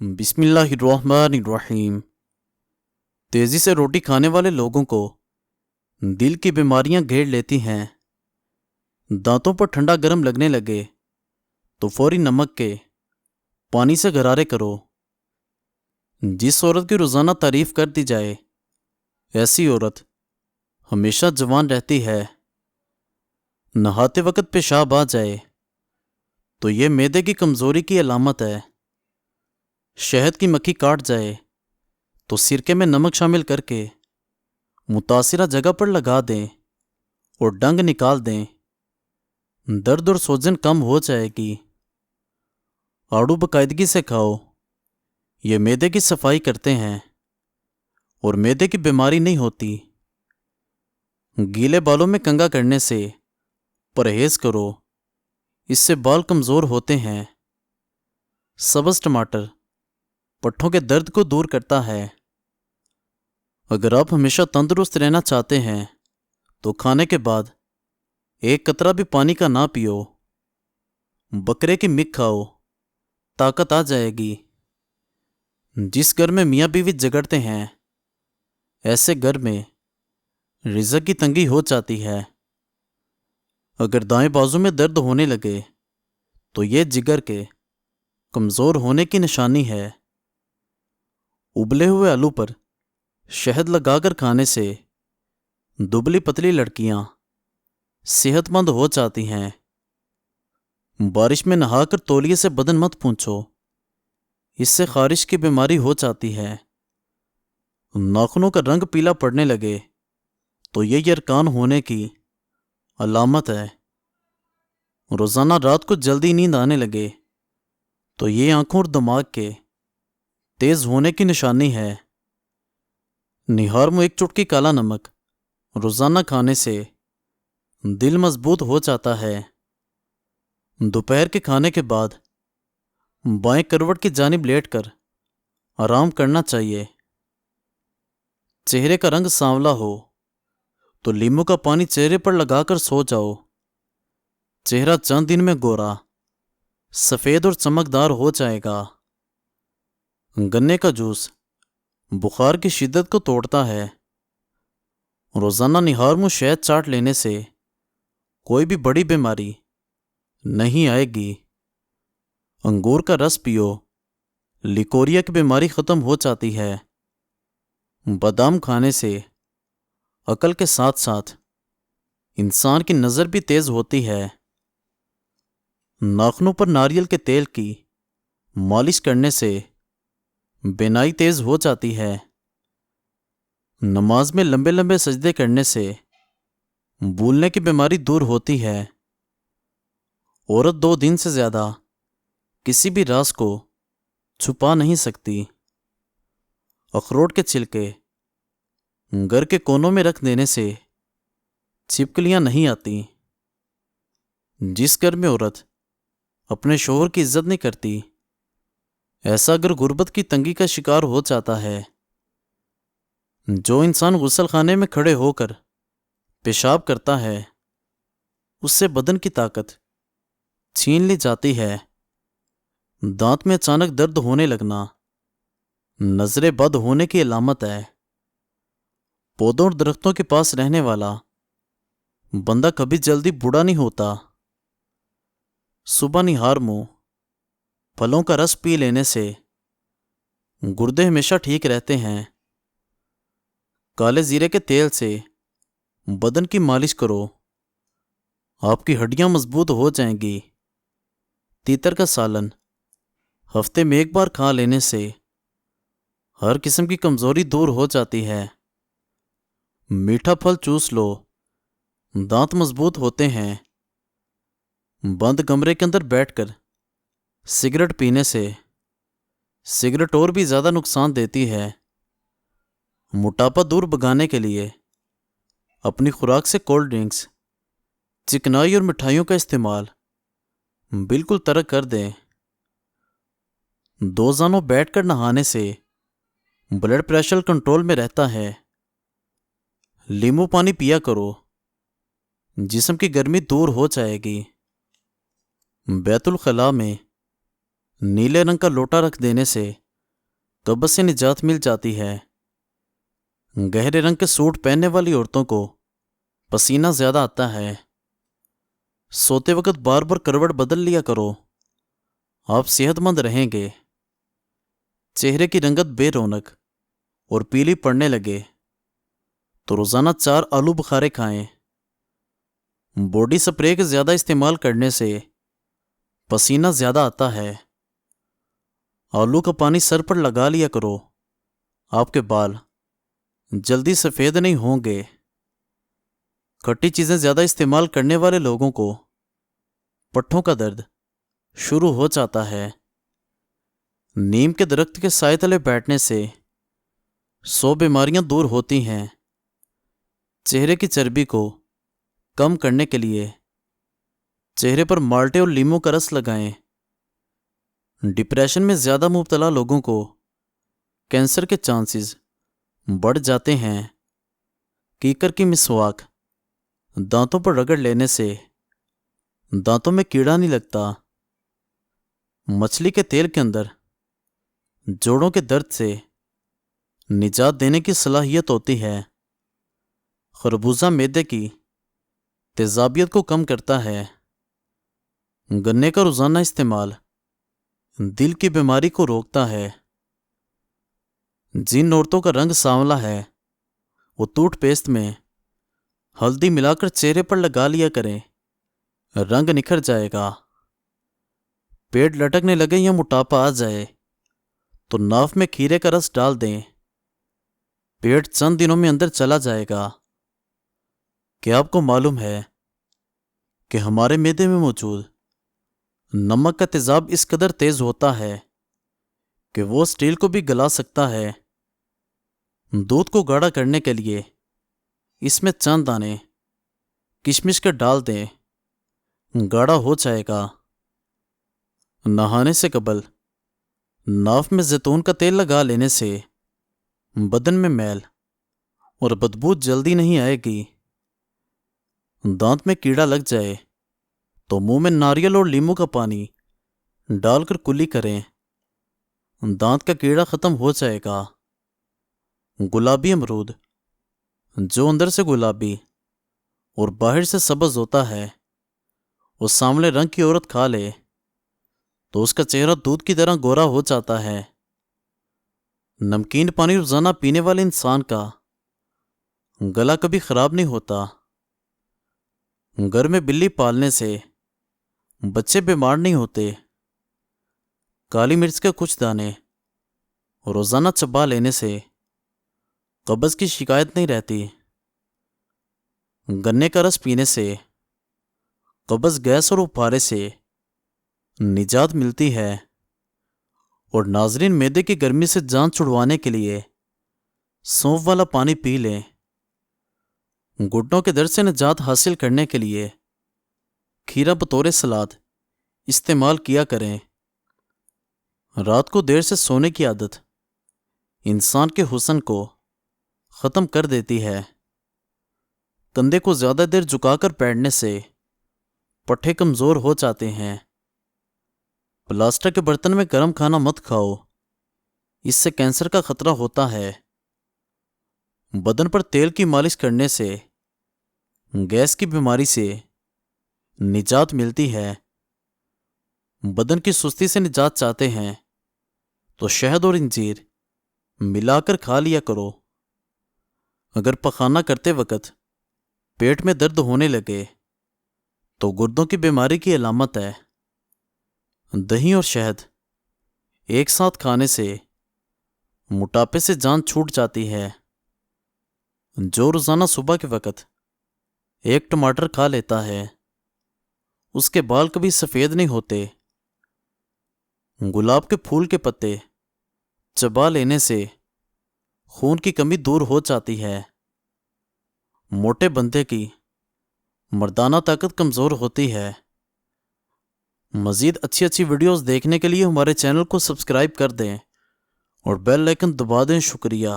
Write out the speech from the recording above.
بسم اللہ الرحمن الرحیم۔ تیزی سے روٹی کھانے والے لوگوں کو دل کی بیماریاں گھیر لیتی ہیں۔ دانتوں پر ٹھنڈا گرم لگنے لگے تو فوری نمک کے پانی سے غرارے کرو۔ جس عورت کی روزانہ تعریف کر دی جائے ایسی عورت ہمیشہ جوان رہتی ہے۔ نہاتے وقت پیشاب آ جائے تو یہ معدے کی کمزوری کی علامت ہے۔ شہد کی مکھی کاٹ جائے تو سرکے میں نمک شامل کر کے متاثرہ جگہ پر لگا دیں اور ڈنگ نکال دیں، درد اور سوجن کم ہو جائے گی۔ آڑو باقاعدگی سے کھاؤ، یہ معدے کی صفائی کرتے ہیں اور معدے کی بیماری نہیں ہوتی۔ گیلے بالوں میں کنگھا کرنے سے پرہیز کرو، اس سے بال کمزور ہوتے ہیں۔ سبز ٹماٹر پٹھوں کے درد کو دور کرتا ہے۔ اگر آپ ہمیشہ تندرست رہنا چاہتے ہیں تو کھانے کے بعد ایک قطرہ بھی پانی کا نہ پیو۔ بکرے کی مک کھاؤ، طاقت آ جائے گی۔ جس گھر میں میاں بیوی جھگڑتے ہیں ایسے گھر میں رزق کی تنگی ہو جاتی ہے۔ اگر دائیں بازو میں درد ہونے لگے تو یہ جگر کے کمزور ہونے کی نشانی ہے۔ ابلے ہوئے آلو پر شہد لگا کر کھانے سے دبلی پتلی لڑکیاں صحت مند ہو جاتی ہیں۔ بارش میں نہا کر تولیے سے بدن مت پونچھو، اس سے خارش کی بیماری ہو جاتی ہے۔ ناخنوں کا رنگ پیلا پڑنے لگے تو یہ یرکان ہونے کی علامت ہے۔ روزانہ رات کو جلدی نیند آنے لگے تو یہ آنکھوں اور دماغ کے تیز ہونے کی نشانی ہے۔ نہار میں ایک چٹکی کالا نمک روزانہ کھانے سے دل مضبوط ہو جاتا ہے۔ دوپہر کے کھانے کے بعد بائیں کروٹ کی جانب لیٹ کر آرام کرنا چاہیے۔ چہرے کا رنگ سانولا ہو تو لیموں کا پانی چہرے پر لگا کر سو جاؤ۔ چہرہ چند دن میں گورا، سفید اور چمکدار ہو جائے گا۔ گنے کا جوس بخار کی شدت کو توڑتا ہے۔ روزانہ نہار میں شہد چاٹ لینے سے کوئی بھی بڑی بیماری نہیں آئے گی۔ انگور کا رس پیو، لیکوریا کی بیماری ختم ہو جاتی ہے۔ بادام کھانے سے عقل کے ساتھ ساتھ انسان کی نظر بھی تیز ہوتی ہے۔ ناخنوں پر ناریل کے تیل کی مالش کرنے سے بینائی تیز ہو جاتی ہے۔ نماز میں لمبے لمبے سجدے کرنے سے بھولنے کی بیماری دور ہوتی ہے۔ عورت 2 دن سے زیادہ کسی بھی راز کو چھپا نہیں سکتی۔ اخروٹ کے چھلکے گھر کے کونوں میں رکھ دینے سے چھپکلیاں نہیں آتی۔ جس گھر میں عورت اپنے شوہر کی عزت نہیں کرتی ایسا گھر غربت کی تنگی کا شکار ہو جاتا ہے۔ جو انسان غسل خانے میں کھڑے ہو کر پیشاب کرتا ہے اس سے بدن کی طاقت چھین لی جاتی ہے۔ دانت میں اچانک درد ہونے لگنا نظر بد ہونے کی علامت ہے۔ پودوں اور درختوں کے پاس رہنے والا بندہ کبھی جلدی بوڑھا نہیں ہوتا۔ صبح نہار منہ پھلوں کا رس پی لینے سے گردے ہمیشہ ٹھیک رہتے ہیں۔ کالے زیرے کے تیل سے بدن کی مالش کرو، آپ کی ہڈیاں مضبوط ہو جائیں گی۔ تیتر کا سالن ہفتے میں 1 بار کھا لینے سے ہر قسم کی کمزوری دور ہو جاتی ہے۔ میٹھا پھل چوس لو، دانت مضبوط ہوتے ہیں۔ بند کمرے کے اندر بیٹھ کر سگریٹ پینے سے سگریٹ اور بھی زیادہ نقصان دیتی ہے۔ موٹاپا دور بھگانے کے لیے اپنی خوراک سے کولڈ ڈرنکس، چکنائی اور مٹھائیوں کا استعمال بالکل ترک کر دیں۔ روزانہ بیٹھ کر نہانے سے بلڈ پریشر کنٹرول میں رہتا ہے۔ لیموں پانی پیا کرو، جسم کی گرمی دور ہو جائے گی۔ بیت الخلاء میں نیلے رنگ کا لوٹا رکھ دینے سے قبض سے نجات مل جاتی ہے۔ گہرے رنگ کے سوٹ پہننے والی عورتوں کو پسینہ زیادہ آتا ہے۔ سوتے وقت بار بار کروٹ بدل لیا کرو، آپ صحت مند رہیں گے۔ چہرے کی رنگت بے رونق اور پیلی پڑنے لگے تو روزانہ 4 آلو بخارے کھائیں۔ باڈی سپرے کے زیادہ استعمال کرنے سے پسینہ زیادہ آتا ہے۔ آلو کا پانی سر پر لگا لیا کرو، آپ کے بال جلدی سفید نہیں ہوں گے۔ کھٹی چیزیں زیادہ استعمال کرنے والے لوگوں کو پٹھوں کا درد شروع ہو جاتا ہے۔ نیم کے درخت کے سائے تلے بیٹھنے سے 100 بیماریاں دور ہوتی ہیں۔ چہرے کی چربی کو کم کرنے کے لیے چہرے پر مالٹے اور لیموں کا رس لگائیں۔ ڈپریشن میں زیادہ مبتلا لوگوں کو کینسر کے چانسز بڑھ جاتے ہیں۔ کیکر کی مسواک دانتوں پر رگڑ لینے سے دانتوں میں کیڑا نہیں لگتا۔ مچھلی کے تیل کے اندر جوڑوں کے درد سے نجات دینے کی صلاحیت ہوتی ہے۔ خربوزہ معدے کی تیزابیت کو کم کرتا ہے۔ گنے کا روزانہ استعمال دل کی بیماری کو روکتا ہے۔ جن عورتوں کا رنگ سانولا ہے وہ ٹوتھ پیسٹ میں ہلدی ملا کر چہرے پر لگا لیا کریں، رنگ نکھر جائے گا۔ پیٹ لٹکنے لگے یا موٹاپا آ جائے تو ناف میں کھیرے کا رس ڈال دیں، پیٹ چند دنوں میں اندر چلا جائے گا۔ کیا آپ کو معلوم ہے کہ ہمارے معدے میں موجود نمک کا تیزاب اس قدر تیز ہوتا ہے کہ وہ اسٹیل کو بھی گلا سکتا ہے۔ دودھ کو گاڑھا کرنے کے لیے اس میں چند دانے کشمش کے ڈال دیں، گاڑھا ہو جائے گا۔ نہانے سے قبل ناف میں زیتون کا تیل لگا لینے سے بدن میں میل اور بدبو جلدی نہیں آئے گی۔ دانت میں کیڑا لگ جائے تو منہ میں ناریل اور لیموں کا پانی ڈال کر کلی کریں، دانت کا کیڑا ختم ہو جائے گا۔ گلابی امرود جو اندر سے گلابی اور باہر سے سبز ہوتا ہے، وہ سانولے رنگ کی عورت کھا لے تو اس کا چہرہ دودھ کی طرح گورا ہو جاتا ہے۔ نمکین پانی روزانہ پینے والے انسان کا گلا کبھی خراب نہیں ہوتا۔ گھر میں بلی پالنے سے بچے بیمار نہیں ہوتے۔ کالی مرچ کے کچھ دانے روزانہ چبا لینے سے قبض کی شکایت نہیں رہتی۔ گنے کا رس پینے سے قبض، گیس اور اپارے سے نجات ملتی ہے۔ اور ناظرین، معدے کی گرمی سے جان چھڑوانے کے لیے سونف والا پانی پی لیں۔ گھٹنوں کے درد سے نجات حاصل کرنے کے لیے کھیرا بطور سلاد استعمال کیا کریں۔ رات کو دیر سے سونے کی عادت انسان کے حسن کو ختم کر دیتی ہے۔ کندھے کو زیادہ دیر جھکا کر بیٹھنے سے پٹھے کمزور ہو جاتے ہیں۔ پلاسٹک کے برتن میں گرم کھانا مت کھاؤ، اس سے کینسر کا خطرہ ہوتا ہے۔ بدن پر تیل کی مالش کرنے سے گیس کی بیماری سے نجات ملتی ہے۔ بدن کی سستی سے نجات چاہتے ہیں تو شہد اور انجیر ملا کر کھا لیا کرو۔ اگر پخانہ کرتے وقت پیٹ میں درد ہونے لگے تو گردوں کی بیماری کی علامت ہے۔ دہی اور شہد ایک ساتھ کھانے سے موٹاپے سے جان چھوٹ جاتی ہے۔ جو روزانہ صبح کے وقت 1 ٹماٹر کھا لیتا ہے اس کے بال کبھی سفید نہیں ہوتے۔ گلاب کے پھول کے پتے چبا لینے سے خون کی کمی دور ہو جاتی ہے۔ موٹے بندے کی مردانہ طاقت کمزور ہوتی ہے۔ مزید اچھی ویڈیوز دیکھنے کے لیے ہمارے چینل کو سبسکرائب کر دیں اور بیل آئیکن دبا دیں۔ شکریہ۔